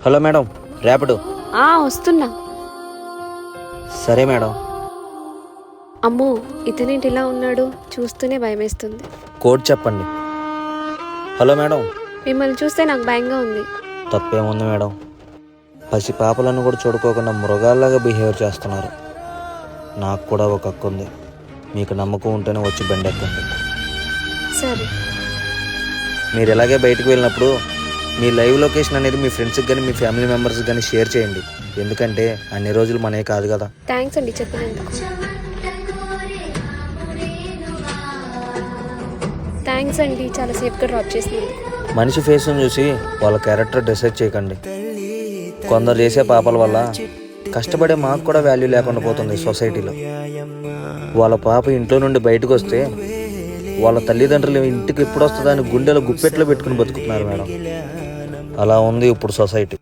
Hello madam, Rapido. వస్తున్నా. సరే madam. అమ్మో, ఇతనేంటి ఇలా ఉన్నాడు? చూస్తూనే భయమేస్తుంది. కోడ్ చెప్పండి. Hello madam. మిమ్మల్ని చూస్తే నాకు భయంగా ఉంది. తప్పేముంది మేడం? పసి పాపలను కూడా చూడుకోకుండా మృగాల్లాగా బిహేవ్ చేస్తున్నారు. నాకు కూడా ఒక హక్కు ఉంది. మీకు నమ్మకం ఉంటేనే వచ్చి బండి ఎక్కండి. సరే. మీరు ఇలాగే బయటకు వెళ్ళినప్పుడు మీ లైవ్ లొకేషన్ అనేది మీ ఫ్రెండ్స్కి కానీ మీ ఫ్యామిలీ మెంబర్స్కి కానీ షేర్ చేయండి. ఎందుకంటే అన్ని రోజులు మనమే కాదు కదా. థ్యాంక్స్ అండి చెప్పినందుకు. థ్యాంక్స్ అండి చాలా సేఫ్గా డ్రాప్ చేసినందుకు. మనిషి ఫేస్ను చూసి వాళ్ళ క్యారెక్టర్ డిసైడ్ చేయకండి. కొందరు చేసే పాపల వల్ల కష్టపడే మాకు కూడా వాల్యూ లేకుండా పోతుంది సొసైటీలో. వాళ్ళ పాప ఇంట్లో నుండి బయటకు వస్తే వాళ్ళ తల్లిదండ్రులు ఇంటికి ఎప్పుడు వస్తుందని గుండెలో గుప్పెట్లో పెట్టుకుని బతుకుతున్నారు మేడం. అలా ఉంది ఇప్పుడు సొసైటీ.